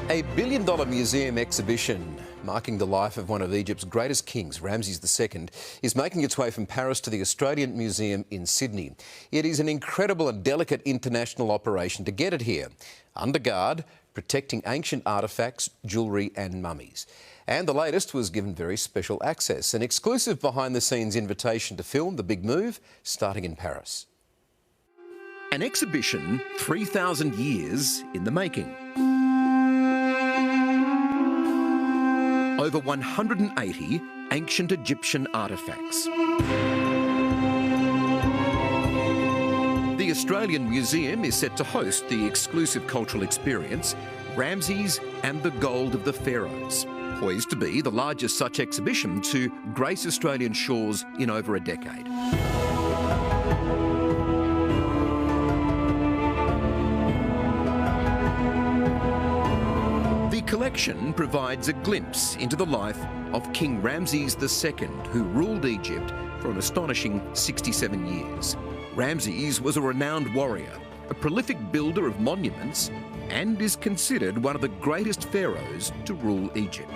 A billion-dollar museum exhibition marking the life of one of Egypt's greatest kings, Ramses II, is making its way from Paris to the Australian Museum in Sydney. It is an incredible and delicate international operation to get it here, under guard, protecting ancient artefacts, jewellery and mummies. And the latest was given very special access, an exclusive behind-the-scenes invitation to film the big move, starting in Paris. An exhibition 3,000 years in the making. Over 180 ancient Egyptian artefacts. The Australian Museum is set to host the exclusive cultural experience, Ramses and the Gold of the Pharaohs, poised to be the largest such exhibition to grace Australian shores in over a decade. The collection provides a glimpse into the life of King Ramses II, who ruled Egypt for an astonishing 67 years. Ramses was a renowned warrior, a prolific builder of monuments, and is considered one of the greatest pharaohs to rule Egypt.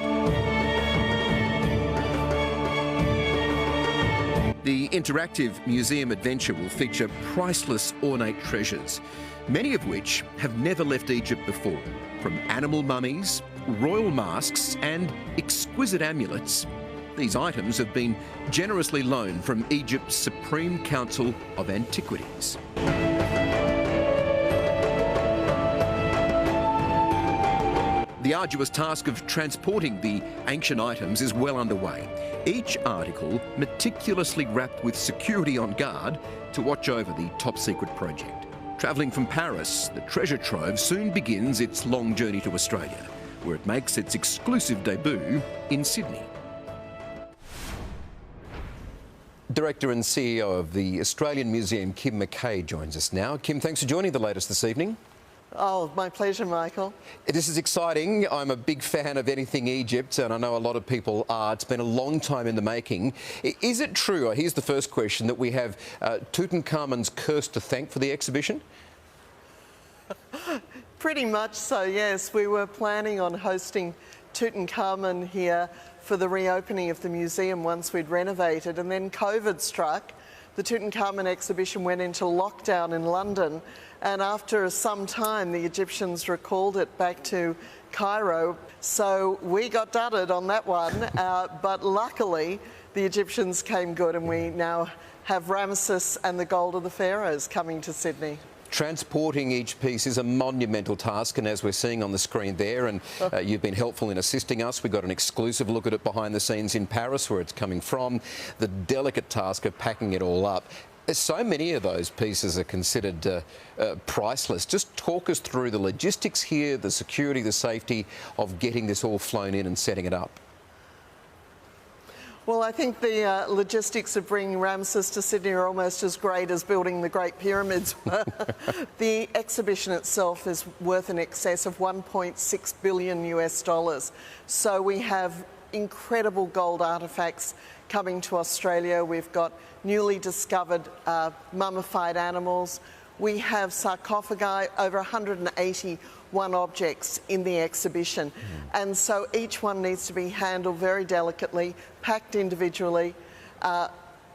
The interactive museum adventure will feature priceless ornate treasures, many of which have never left Egypt before, from animal mummies, royal masks and exquisite amulets. These items have been generously loaned from Egypt's Supreme Council of Antiquities. The arduous task of transporting the ancient items is well underway. Each article meticulously wrapped with security on guard to watch over the top-secret project. Travelling from Paris, the treasure trove soon begins its long journey to Australia, where it makes its exclusive debut in Sydney. Director and CEO of the Australian Museum, Kim McKay, joins us now. Kim, thanks for joining the latest this evening. Oh, my pleasure, Michael. This is exciting. I'm a big fan of anything Egypt, and I know a lot of people are. It's been a long time in the making. Is it true, here's the first question, that we have Tutankhamun's curse to thank for the exhibition? Pretty much so, yes. We were planning on hosting Tutankhamun here for the reopening of the museum once we'd renovated, and then COVID struck. The Tutankhamun exhibition went into lockdown in London, and after some time the Egyptians recalled it back to Cairo. So we got dudded on that one, but luckily the Egyptians came good, and we now have Ramesses and the Gold of the Pharaohs coming to Sydney. Transporting each piece is a monumental task, and as we're seeing on the screen there, and you've been helpful in assisting us, we got an exclusive look at it behind the scenes in Paris, where it's coming from, the delicate task of packing it all up. So many of those pieces are considered priceless. Just talk us through the logistics here, the security, the safety of getting this all flown in and setting it up. Well, I think the logistics of bringing Ramesses to Sydney are almost as great as building the Great Pyramids were. The exhibition itself is worth in excess of $1.6 billion US. So we have incredible gold artefacts coming to Australia. We've got newly discovered mummified animals. We have sarcophagi, over 181 objects in the exhibition. And so each one needs to be handled very delicately, packed individually,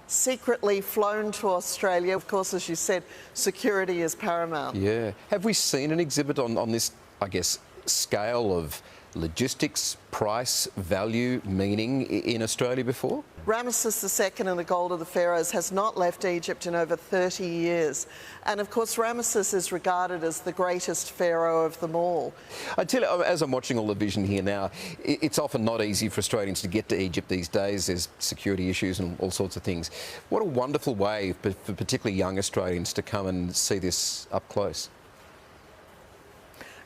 secretly flown to Australia. Of course, as you said, security is paramount. Yeah. Have we seen an exhibit on this, I guess, scale of logistics, price, value, meaning in Australia before? Ramesses II and the Gold of the Pharaohs has not left Egypt in over 30 years. And of course, Ramesses is regarded as the greatest pharaoh of them all. I tell you, as I'm watching all the vision here now, it's often not easy for Australians to get to Egypt these days. There's security issues and all sorts of things. What a wonderful way for particularly young Australians to come and see this up close.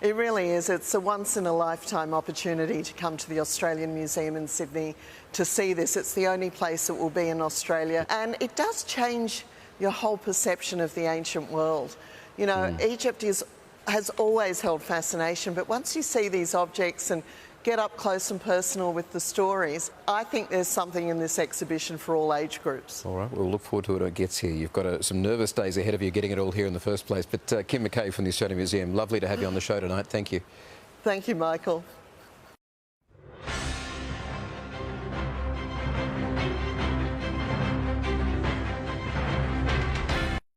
It really is. It's a once-in-a-lifetime opportunity to come to the Australian Museum in Sydney to see this. It's the only place it will be in Australia. And it does change your whole perception of the ancient world. You know, Egypt has always held fascination, but once you see these objects and get up close and personal with the stories, I think there's something in this exhibition for all age groups. All right, we'll look forward to it when it gets here. You've got some nervous days ahead of you getting it all here in the first place. But Kim McKay from the Australian Museum, lovely to have you on the show tonight. Thank you. Thank you, Michael.